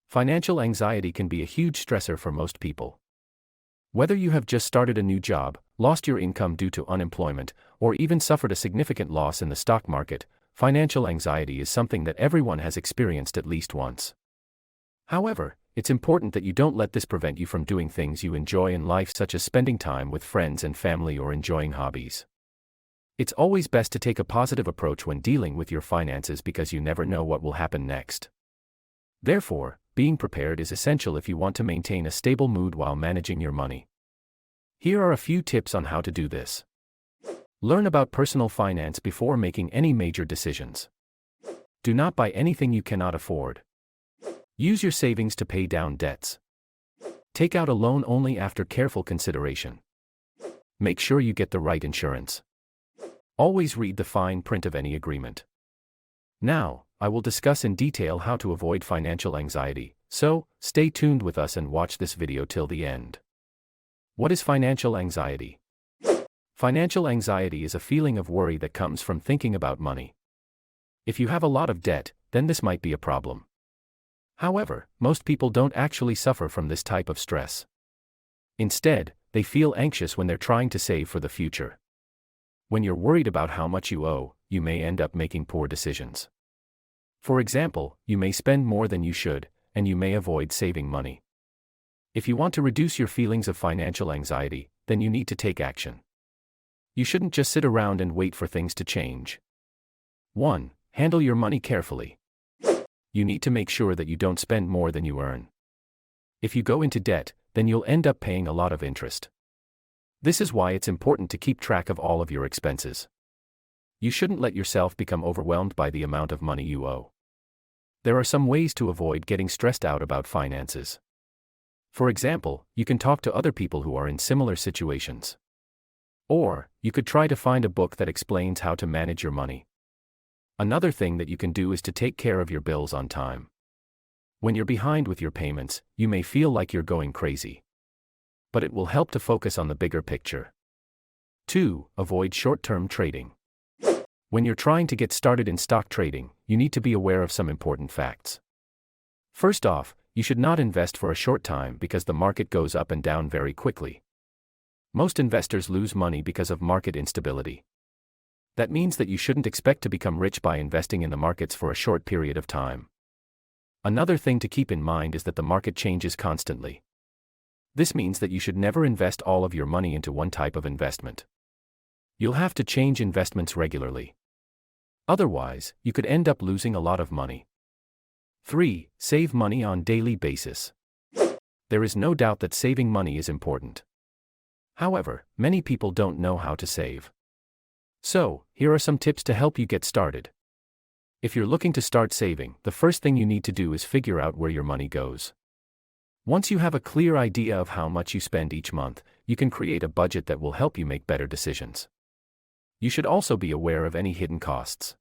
Financial anxiety can be a huge stressor for most people. Whether you have just started a new job, lost your income due to unemployment, or even suffered a significant loss in the stock market, financial anxiety is something that everyone has experienced at least once. However, it's important that you don't let this prevent you from doing things you enjoy in life, such as spending time with friends and family or enjoying hobbies. It's always best to take a positive approach when dealing with your finances because you never know what will happen next. Therefore, being prepared is essential if you want to maintain a stable mood while managing your money. Here are a few tips on how to do this. Learn about personal finance before making any major decisions. Do not buy anything you cannot afford. Use your savings to pay down debts. Take out a loan only after careful consideration. Make sure you get the right insurance. Always read the fine print of any agreement. Now, I will discuss in detail how to avoid financial anxiety, so stay tuned with us and watch this video till the end. What is financial anxiety? Financial anxiety is a feeling of worry that comes from thinking about money. If you have a lot of debt, then this might be a problem. However, most people don't actually suffer from this type of stress. Instead, they feel anxious when they're trying to save for the future. When you're worried about how much you owe, you may end up making poor decisions. For example, you may spend more than you should, and you may avoid saving money. If you want to reduce your feelings of financial anxiety, then you need to take action. You shouldn't just sit around and wait for things to change. 1. Handle your money carefully. You need to make sure that you don't spend more than you earn. If you go into debt, then you'll end up paying a lot of interest. This is why it's important to keep track of all of your expenses. You shouldn't let yourself become overwhelmed by the amount of money you owe. There are some ways to avoid getting stressed out about finances. For example, you can talk to other people who are in similar situations. Or, you could try to find a book that explains how to manage your money. Another thing that you can do is to take care of your bills on time. When you're behind with your payments, you may feel like you're going crazy. But it will help to focus on the bigger picture. 2. Avoid short-term trading. When you're trying to get started in stock trading, you need to be aware of some important facts. First off, you should not invest for a short time because the market goes up and down very quickly. Most investors lose money because of market instability. That means that you shouldn't expect to become rich by investing in the markets for a short period of time. Another thing to keep in mind is that the market changes constantly. This means that you should never invest all of your money into one type of investment. You'll have to change investments regularly. Otherwise, you could end up losing a lot of money. 3. Save money on daily basis. There is no doubt that saving money is important. However, many people don't know how to save. So, here are some tips to help you get started. If you're looking to start saving, the first thing you need to do is figure out where your money goes. Once you have a clear idea of how much you spend each month, you can create a budget that will help you make better decisions. You should also be aware of any hidden costs.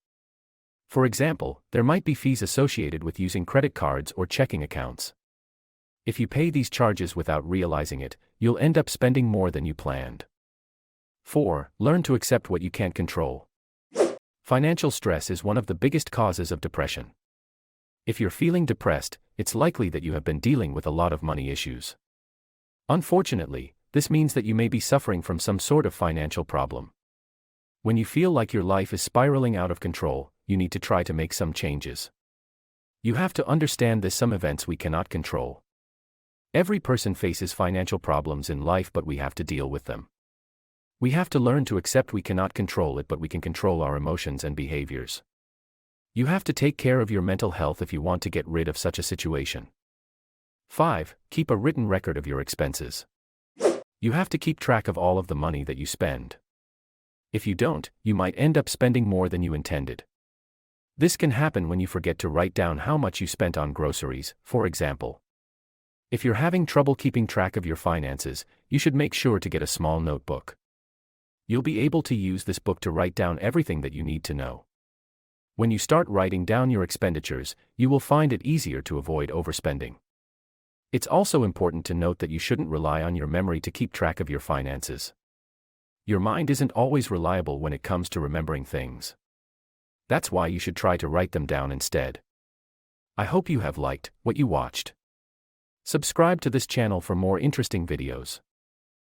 For example, there might be fees associated with using credit cards or checking accounts. If you pay these charges without realizing it, you'll end up spending more than you planned. 4. Learn to accept what you can't control. Financial stress is one of the biggest causes of depression. If you're feeling depressed, it's likely that you have been dealing with a lot of money issues. Unfortunately, this means that you may be suffering from some sort of financial problem. When you feel like your life is spiraling out of control, you need to try to make some changes. You have to understand that some events we cannot control. Every person faces financial problems in life, but we have to deal with them. We have to learn to accept we cannot control it, but we can control our emotions and behaviors. You have to take care of your mental health if you want to get rid of such a situation. 5. Keep a written record of your expenses. You have to keep track of all of the money that you spend. If you don't, you might end up spending more than you intended. This can happen when you forget to write down how much you spent on groceries, for example. If you're having trouble keeping track of your finances, you should make sure to get a small notebook. You'll be able to use this book to write down everything that you need to know. When you start writing down your expenditures, you will find it easier to avoid overspending. It's also important to note that you shouldn't rely on your memory to keep track of your finances. Your mind isn't always reliable when it comes to remembering things. That's why you should try to write them down instead. I hope you have liked what you watched. Subscribe to this channel for more interesting videos.